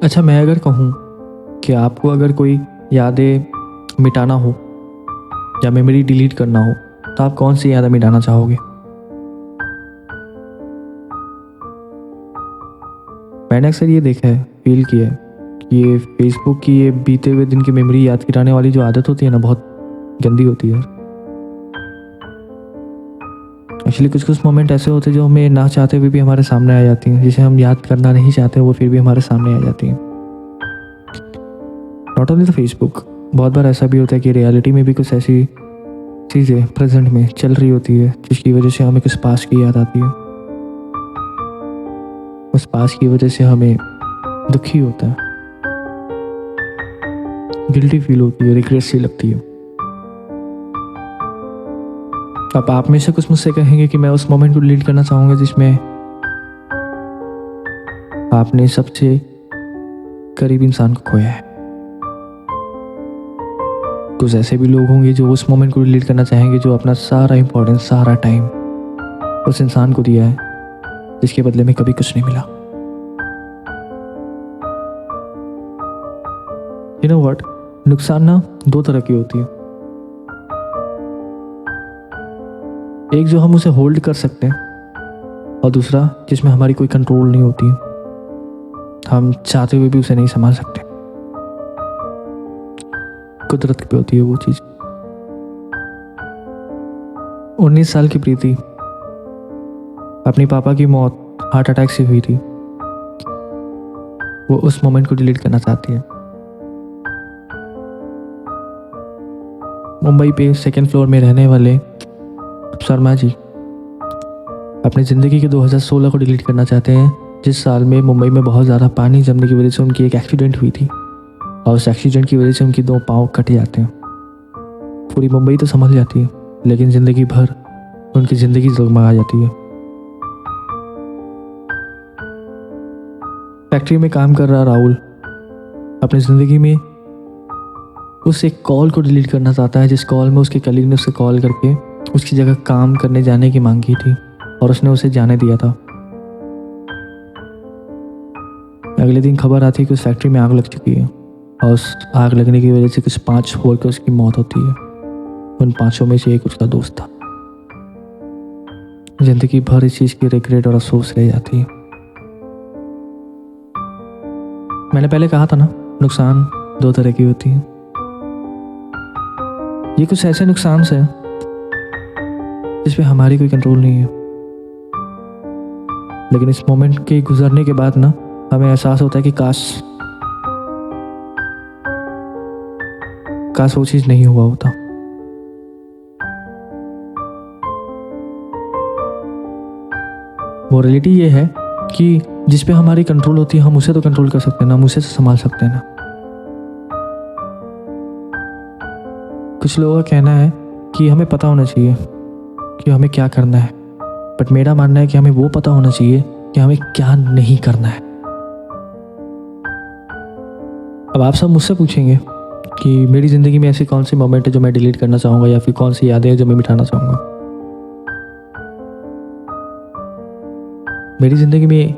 अच्छा, मैं अगर कहूँ कि आपको अगर कोई यादें मिटाना हो या मेमोरी डिलीट करना हो, तो आप कौन सी यादें मिटाना चाहोगे? मैंने अक्सर ये देखा है, फ़ील किया है कि ये फ़ेसबुक की ये बीते हुए दिन की मेमोरी याद कराने वाली जो आदत होती है ना, बहुत गंदी होती है। एक्चुअली कुछ-कुछ मोमेंट ऐसे होते हैं जो हमें ना चाहते हुए भी हमारे सामने आ जाती हैं, जिसे हम याद करना नहीं चाहते, वो फिर भी हमारे सामने आ जाती हैं। नॉट ओनली द फेसबुक, बहुत बार ऐसा भी होता है कि रियलिटी में भी कुछ ऐसी चीज़ें प्रेज़ेंट में चल रही होती है, जिसकी वज़ह से हमें कुछ पास्ट की याद आती है। उस पास्ट की वज़ह से हमें दुखी होता है, गिल्टी फ़ील होती है, रिग्रेट सी लगती है। अब आप में से कुछ मुझसे कहेंगे कि मैं उस मोमेंट को डिलीट करना चाहूँगा जिसमें आपने सबसे करीब इंसान को खोया है। कुछ ऐसे भी लोग होंगे जो उस मोमेंट को डिलीट करना चाहेंगे जो अपना सारा इम्पोर्टेंस, सारा टाइम उस इंसान को दिया है, जिसके बदले में कभी कुछ नहीं मिला। यू नो व्हाट, नुकसान ना दो तरह की होती है। एक जो हम उसे होल्ड कर सकते हैं, और दूसरा जिसमें हमारी कोई कंट्रोल नहीं होती है, हम चाहते हुए भी उसे नहीं संभाल सकते। कुदरत पे होती है वो चीज़। 19 साल की प्रीति, अपने पापा की मौत हार्ट अटैक से हुई थी। वो उस मोमेंट को डिलीट करना चाहती है। मुंबई पे सेकंड फ्लोर में रहने वाले शर्मा जी अपनी ज़िंदगी के 2016 को डिलीट करना चाहते हैं, जिस साल में मुंबई में बहुत ज़्यादा पानी जमने की वजह से उनकी एक एक्सीडेंट हुई थी, और उस एक्सीडेंट की वजह से उनकी 2 पाँव कट जाते हैं। पूरी मुंबई तो संभल जाती है, लेकिन ज़िंदगी भर उनकी ज़िंदगी जगमगा जाती है। फैक्ट्री में काम कर रहा राहुल अपनी ज़िंदगी में उस एक कॉल को डिलीट करना चाहता है, जिस कॉल में उसके कलीग ने उसे कॉल करके उसकी जगह काम करने जाने की मांग की थी, और उसने उसे जाने दिया था। अगले दिन खबर आती है कि उस फैक्ट्री में आग लग चुकी है, और उस आग लगने की वजह से कुछ 5 वर्कर्स की मौत होती है। उन 5 में से एक उसका दोस्त था। जिंदगी भर इस चीज़ की रिग्रेट और अफसोस रह जाती है। मैंने पहले कहा था ना, नुकसान 2 तरह की होती है। ये कुछ ऐसे नुकसान है जिसपे हमारी कोई कंट्रोल नहीं है, लेकिन इस मोमेंट के गुजरने के बाद ना हमें एहसास होता है कि काश वो चीज़ नहीं हुआ होता। मोरालिटी ये है कि जिस पे हमारी कंट्रोल होती है हम उसे तो कंट्रोल कर सकते हैं ना, हम उसे संभाल सकते हैं ना। कुछ लोगों का कहना है कि हमें पता होना चाहिए कि हमें क्या करना है, बट मेरा मानना है कि हमें वो पता होना चाहिए कि हमें क्या नहीं करना है। अब आप सब मुझसे पूछेंगे कि मेरी ज़िंदगी में ऐसी कौन सी मोमेंट है जो मैं डिलीट करना चाहूँगा, या फिर कौन सी यादें हैं जो मैं मिटाना चाहूँगा। मेरी ज़िंदगी में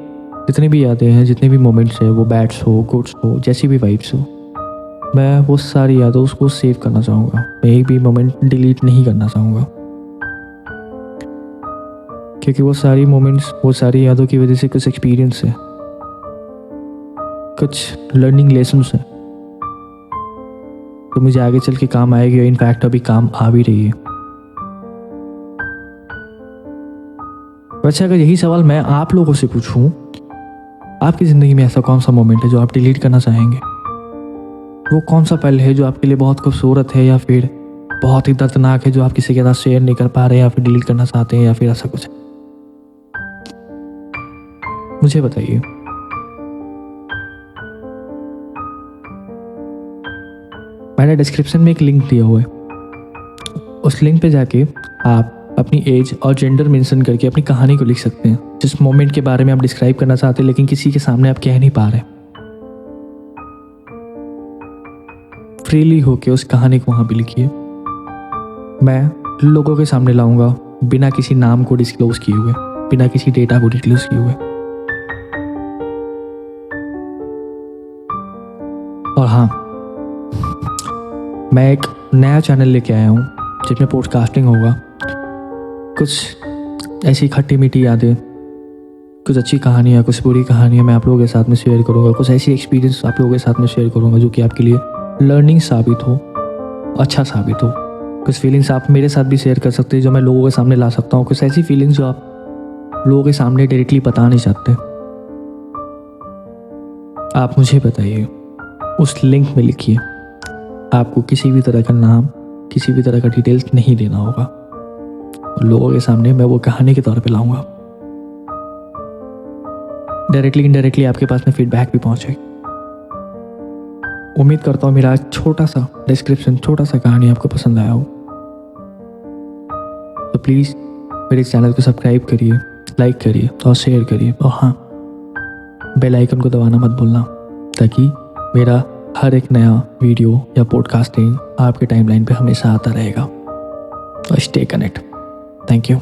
जितनी भी यादें हैं, जितने भी मोमेंट्स हैं, वो बैड्स हो, गुड्स हो, जैसी भी वाइब्स हो, मैं वो सारी यादों उसको सेव करना चाहूँगा। मैं एक भी मोमेंट डिलीट नहीं करना चाहूँगा, क्योंकि वो सारी मोमेंट्स, वो सारी यादों की वजह से कुछ एक्सपीरियंस है, कुछ लर्निंग लेसन्स हैं, तो मुझे आगे चल के काम आएगी, और इनफैक्ट अभी काम आ भी रही है। वैसे अगर यही सवाल मैं आप लोगों से पूछूं, आपकी ज़िंदगी में ऐसा कौन सा मोमेंट है जो आप डिलीट करना चाहेंगे? वो कौन सा पल है जो आपके लिए बहुत खूबसूरत है, या फिर बहुत ही दर्दनाक है, जो आप किसी के साथ शेयर नहीं कर पा रहे, या फिर डिलीट करना चाहते हैं, या फिर ऐसा कुछ है? मुझे बताइए। मैंने डिस्क्रिप्शन में एक लिंक दिया हुआ है, उस लिंक पे जाके आप अपनी एज और जेंडर मेंशन करके अपनी कहानी को लिख सकते हैं, जिस मोमेंट के बारे में आप डिस्क्राइब करना चाहते हैं लेकिन किसी के सामने आप कह नहीं पा रहे। फ्रीली होके उस कहानी को वहाँ पे लिखिए। मैं लोगों के सामने लाऊंगा बिना किसी नाम को डिस्क्लोज किए हुए, बिना किसी डेटा को डिस्क्लोज किए हुए। और हाँ, मैं एक नया चैनल लेके आया हूँ जिसमें पॉडकास्टिंग होगा। कुछ ऐसी खट्टी मीठी यादें, कुछ अच्छी कहानियाँ, कुछ बुरी कहानियाँ मैं आप लोगों के साथ में शेयर करूँगा। कुछ ऐसी एक्सपीरियंस आप लोगों के साथ में शेयर करूँगा जो कि आपके लिए लर्निंग साबित हो, अच्छा साबित हो। कुछ फीलिंग्स आप मेरे साथ भी शेयर कर सकते हैं जो मैं लोगों के सामने ला सकता हूँ। कुछ ऐसी फीलिंग्स जो आप लोगों के सामने डायरेक्टली बता नहीं सकते। आप मुझे बताइए, उस लिंक में लिखिए। आपको किसी भी तरह का नाम, किसी भी तरह का डिटेल्स नहीं देना होगा। लोगों के सामने मैं वो कहानी के तौर पे लाऊंगा। डायरेक्टली इनडायरेक्टली आपके पास में फीडबैक भी पहुंचे। उम्मीद करता हूँ मेरा छोटा सा डिस्क्रिप्शन, छोटा सा कहानी आपको पसंद आया हो। तो प्लीज़ मेरे इस चैनल को सब्सक्राइब करिए, लाइक करिए और शेयर करिए। और हाँ, बेल आइकन को दबाना मत भूलना, ताकि मेरा हर एक नया वीडियो या पॉडकास्टिंग आपके टाइमलाइन पे हमेशा आता रहेगा। और स्टे कनेक्ट। Thank you.